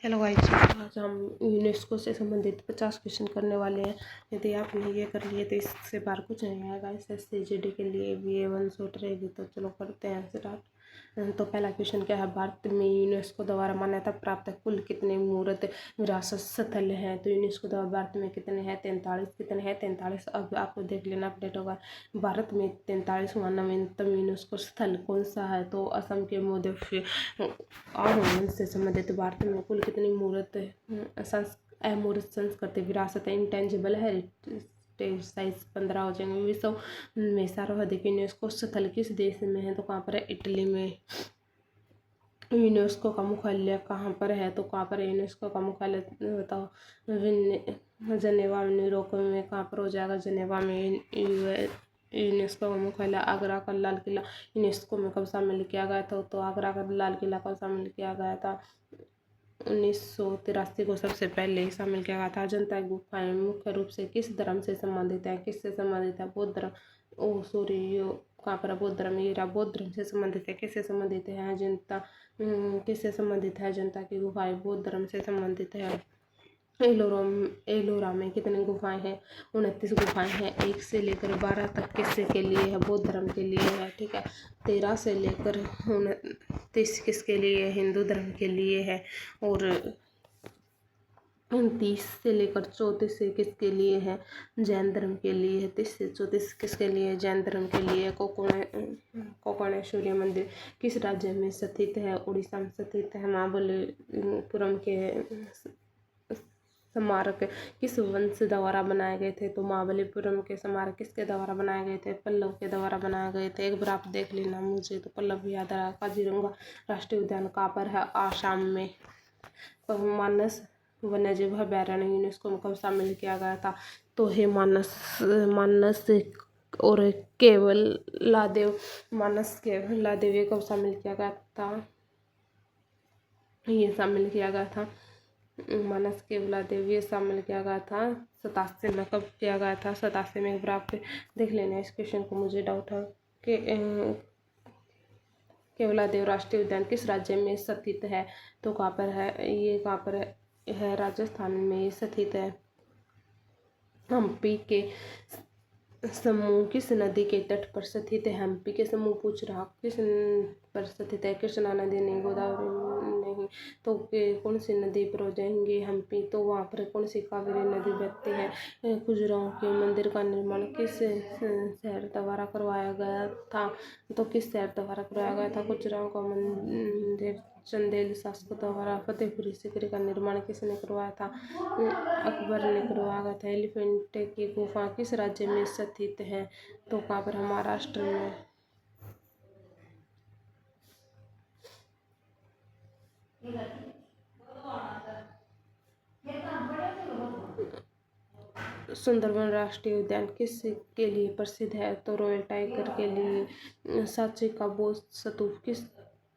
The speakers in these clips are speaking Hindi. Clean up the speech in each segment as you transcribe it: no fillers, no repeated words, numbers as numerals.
हेलो गाइस, आज हम यूनेस्को से संबंधित 50 क्वेश्चन करने वाले हैं। यदि आपने ये कर लिए तो इससे बाहर कुछ नहीं आएगा। इस SCGD के लिए भी A1 शॉर्ट रहेगी। तो चलो करते हैं स्टार्ट। तो पहला क्वेश्चन क्या है, भारत में यूनेस्को द्वारा मान्यता प्राप्त कुल कितने मूर्त विरासत स्थल हैं? तो यूनेस्को द्वारा भारत में कितने हैं? 43। कितने हैं? 43। अब आपको देख लेना, अपडेट होगा। भारत में 43वां नवीनतम यूनेस्को स्थल कौन सा है? तो असम के मोदफी और से संबंधित भारत में कुल कितनी मूर्त अमूर्त संस्कृति विरासत इंटेंजिबल हेरिटेज साइट्स 15 हो जाएंगे। विश्व में सर्वाधिक यूनेस्को स्थल किस देश में है? तो कहाँ पर है? इटली में। यूनेस्को का मुख्यालय कहाँ पर है? तो कहाँ पर है यूनेस्को का मुख्यालय? बताओ। जनेवा में। यूरोप में कहाँ पर हो जाएगा? जनेवा में। यूनेस्को का मुख्यालय आगरा का लाल किला यूनेस्को में कब शामिल किया गया था? तो आगरा का लाल किला कब शामिल किया गया था? 1983 को सबसे पहले शामिल किया गया था। अजंता की गुफाएं मुख्य रूप से किस धर्म से संबंधित है? किससे संबंधित है? बौद्ध धर्म। ओ सॉरी, यो कहाँ पर है? बौद्ध धर्म। ये बौद्ध धर्म से संबंधित है। किससे संबंधित है? अजंता। किससे संबंधित है? अजंता की गुफाएं बौद्ध धर्म से संबंधित है। एलोरा में कितनी गुफाएं हैं? 29 गुफाएं हैं। 1 से लेकर 12 तक किससे के लिए है? बौद्ध धर्म के लिए है। ठीक है। 13 से लेकर 29 किसके लिए? हिंदू धर्म के लिए है। और 30 से लेकर 34 से किसके लिए है? जैन धर्म के लिए है। 30 से 34 किसके लिए? जैन धर्म के लिए। कोकणेश्वरी मंदिर किस राज्य में स्थित है? उड़ीसा में स्थित है। महाबलीपुरम के स्मारक किस वंश द्वारा बनाए गए थे? तो महाबलीपुरम के स्मारक किसके द्वारा बनाए गए थे? पल्लव के द्वारा बनाए गए थे। एक बार आप देख लेना, मुझे तो पल्लव याद रहा। काजीरंगा राष्ट्रीय उद्यान कहाँ पर है? आसाम में। मानस वन्यजीव अभयारण्य यूनेस्को में कब शामिल किया गया था? तो है मानस और केवलादेव। मानस केवलादेव ये कब शामिल किया गया था? ये शामिल किया गया था। मानस केवलादेव ये शामिल किया गया था 87 में। कब किया गया था? 87 में। एक बार आप देख लेना इस क्वेश्चन को, मुझे डाउट है कि केवलादेव राष्ट्रीय उद्यान किस राज्य में स्थित है? तो कहाँ पर है? ये कहाँ पर है? राजस्थान में स्थित है। हम्पी के समूह किस नदी के तट पर स्थित है? हम्पी के समूह पूछ रहा किस पर स्थित है? कृष्णा नदी नहीं, गोदावरी नहीं। तो कौन सी नदी पर हो जाएंगे हम्पी? तो वहाँ पर कौन सी कावेरी नदी बहती है? खजुराहो के मंदिर का निर्माण किस शहर द्वारा करवाया गया था? तो किस शहर द्वारा करवाया गया था खजुराहो का मंदिर? चंदेल शासक द्वारा। फतेहपुरी सीकरी का निर्माण किसने करवाया था? अकबर ने करवाया गया था। एलिफेंट की गुफा किस राज्य में स्थित है? तो कहाँ पर? महाराष्ट्र में। सुंदरबन राष्ट्रीय उद्यान किस के लिए प्रसिद्ध है? तो रॉयल टाइगर के लिए। सांची का बौद्ध स्तूप किस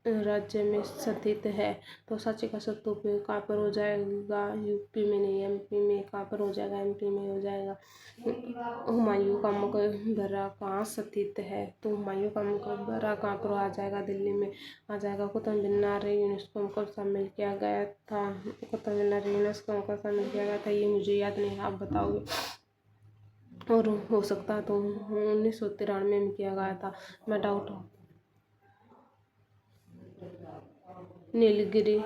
राज्य में स्थित है? तो सांची का स्तूप कहाँ पर हो जाएगा? यूपी में नहीं, MP में। कहाँ पर हो जाएगा? MP में हो जाएगा। हुमायूं का मकबरा कहाँ स्थित है? तो हुमायूं का मकबरा कहाँ पर आ जाएगा? दिल्ली में आ जाएगा। कुतुब मीनार यूनेस्को में कब शामिल किया गया था? कुतुब मीनार यूनेस्को में कब शामिल किया गया था? ये मुझे याद नहीं है, आप बताओगे। और हो सकता तो 1993 में किया गया था, मैं डाउट हूँ। नीलगिरी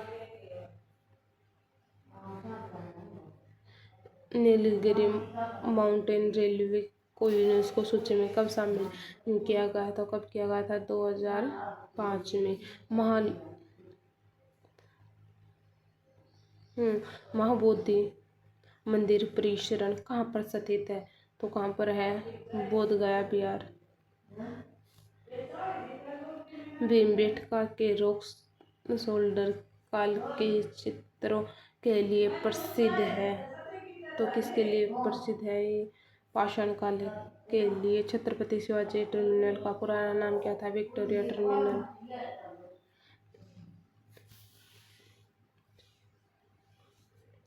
माउंटेन रेलवे को यूनेस्को सूची में कब शामिल किया गया था? कब किया गया था? 2005 में। महाबोधि मंदिर परिसर कहाँ पर स्थित है? तो कहाँ पर है? बोध गया बिहार। भीमबेटका के रॉक शोल्डर काल के चित्रों के लिए प्रसिद्ध है। तो किसके लिए प्रसिद्ध है ये? पाषाण काल के लिए। छत्रपति शिवाजी टर्मिनल का पुराना नाम क्या था? Victoria terminal.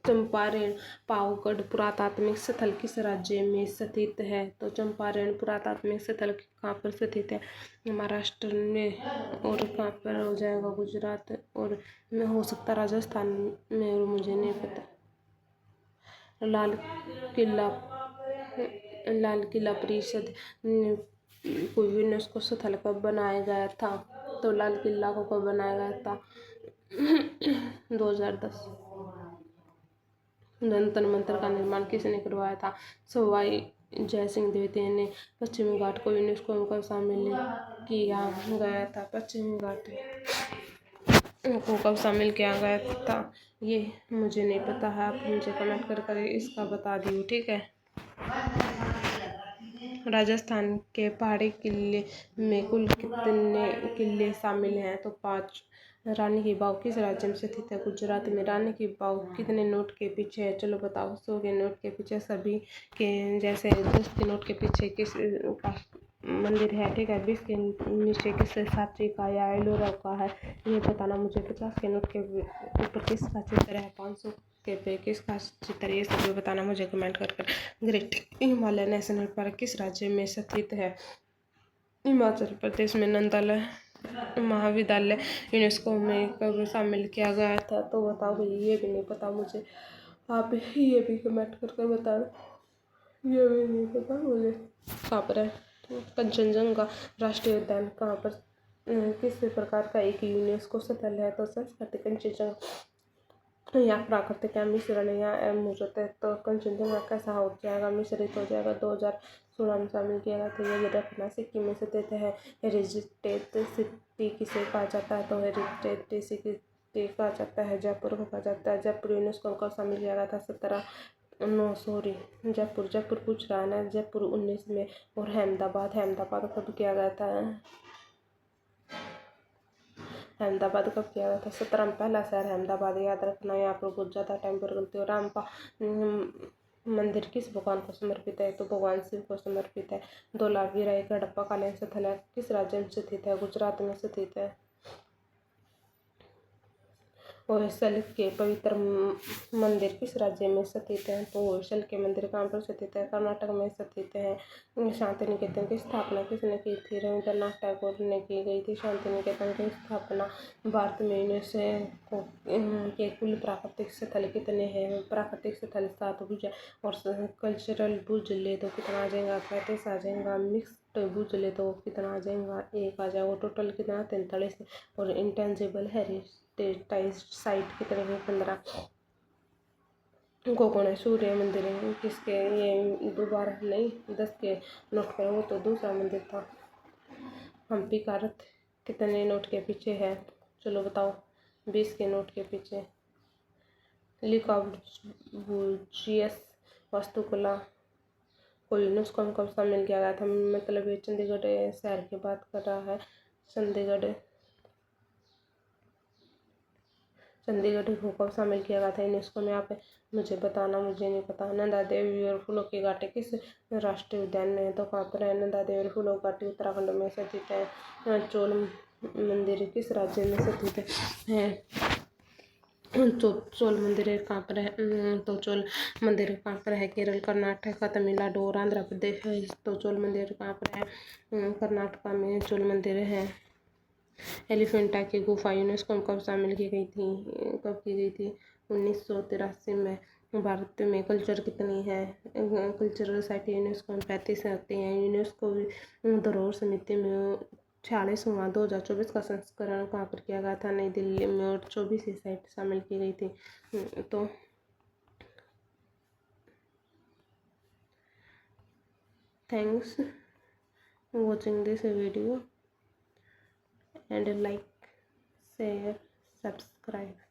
चंपारण पावगढ़ पुरातात्विक स्थल किस राज्य में स्थित है? तो चंपारण पुरातात्विक स्थल कहाँ पर स्थित है? महाराष्ट्र में। और कहाँ पर हो जाएगा? गुजरात और में हो सकता राजस्थान में, और मुझे नहीं पता। लाल किला परिषद को यूनेस्को स्थल कब बनाया गया था? तो लाल किला को कब बनाया गया था? 2010। जंतर मंतर का निर्माण किसने करवाया था? सवाई जय सिंह द्वितीय ने। पश्चिमी घाट को यूनेस्को में कब शामिल किया गया था? पश्चिमी घाट को कब शामिल किया गया था? ये मुझे नहीं पता है, आप मुझे कमेंट कर इसका बता दियो, ठीक है। राजस्थान के पहाड़ी किले में कुल कितने किले शामिल हैं? तो 5। रानी की वाव किस राज्य में स्थित है? गुजरात में। रानी की वाव कितने नोट के पीछे है? चलो बताओ। 100 के नोट के पीछे सभी के, जैसे 10 के नोट के पीछे किस का मंदिर है, ठीक है। 20 के नीचे किस साची का या एलोरा का है, ये बताना मुझे। 50 के नोट के ऊपर किसका चित्र है? 500 के पे किसका चित्र, ये सब बताना मुझे कमेंट कर। ग्रेट हिमालय नेशनल पार्क किस राज्य में स्थित है? हिमाचल प्रदेश में। नंदा महाविद्यालय यूनेस्को में कब शामिल किया गया था? तो बताओ भाई, ये भी नहीं पता मुझे, आप ये भी कमेंट करके बताना। ये भी नहीं पता मुझे। कहाँ पर है कंचनजंगा राष्ट्रीय उद्यान? कहाँ पर किस प्रकार का एक यूनेस्को स्थल है? तो संस्कृति कंचनजंगा यहाँ प्राकृतिक या मिश्रण या मूर्त है। तो कंचनजंगा कैसा हो जाएगा? मिश्रित हो जाएगा। 2016 में शामिल किया गया था। ये रखना सिक्किम में स्थित है। हेरिटेज सिटी किसे कहा जाता है? तो हेरिटेज सिटी कहा जाता है जयपुर को कहा जाता है। जयपुर यूनेस्को को शामिल किया गया था जयपुर पूछ रहा है ना। जयपुर 19 में। और अहमदाबाद कब किया गया था? अहमदाबाद कब किया गया था? 17 में। पहला शहर अहमदाबाद, याद रखना। यहाँ पर बहुत ज़्यादा टाइम पर गलती हो। रामपा मंदिर किस भगवान को समर्पित है? तो भगवान शिव को समर्पित है। धोलावीरा एक हड़प्पा कालीन स्थल है, किस राज्य में स्थित है? गुजरात में स्थित है। होयसल के पवित्र मंदिर किस राज्य में स्थित है? तो होयसल के मंदिर कहाँ पर स्थित है? कर्नाटक में स्थित है। शांति निकेतन की स्थापना किसने की थी? रविंद्रनाथ टैगोर ने की गई थी शांति निकेतन की स्थापना। भारत में यूनेस्को के कुल प्राकृतिक स्थल कितने हैं? प्राकृतिक स्थल 7 भुज और कल्चरल भुज ले तो कितना आ जाएगा? 35 आ जाएगा। मिक्स्ड भुज ले तो कितना आ जाएगा? 1 आ जाएगा। टोटल कितना? 43। और इंटेंजिबल हेरिटेज साइट कितने हैं? 15। कौन है? सूर्य मंदिर है किसके? ये दोबारा नहीं, 10 के नोट पे, वो तो दूसरा मंदिर था। हम्पी का रथ कितने नोट के पीछे है? चलो बताओ। 20 के नोट के पीछे। लिकाबुजियस वास्तुकला को यूनेस्को में कब शामिल किया गया था? मतलब ये चंडीगढ़ शहर की बात कर रहा है। चंडीगढ़ को कब शामिल किया गया था यूनेस्को में? आप मुझे बताना, मुझे नहीं पता। नंदा देवी और फूलों की घाटी किस राष्ट्रीय उद्यान में है? तो कहाँ पर है? नंदा देवी और फूलों की घाटी उत्तराखंड में स्थित है। चोल मंदिर किस राज्य में स्थित है? चोल मंदिर कहाँ पर है? तो चोल मंदिर कहाँ पर है? केरल, कर्नाटक, तमिलनाडु और आंध्र प्रदेश है। तो चोल मंदिर कहाँ पर है? कर्नाटक में चोल मंदिर है। एलिफेंटा की गुफा यूनेस्को में कब शामिल की गई थी? कब की गई थी? 1983 में। भारत में कल्चर कितनी है? कल्चरल साइट यूनेस्को में 35 होती हैं। यूनेस्को धरोहर समिति में 46वां 2024 का संस्करण कहाँ पर किया गया था? नई दिल्ली में। और 24 साइट शामिल की गई थी। तो thanks watching this video and like, share, subscribe.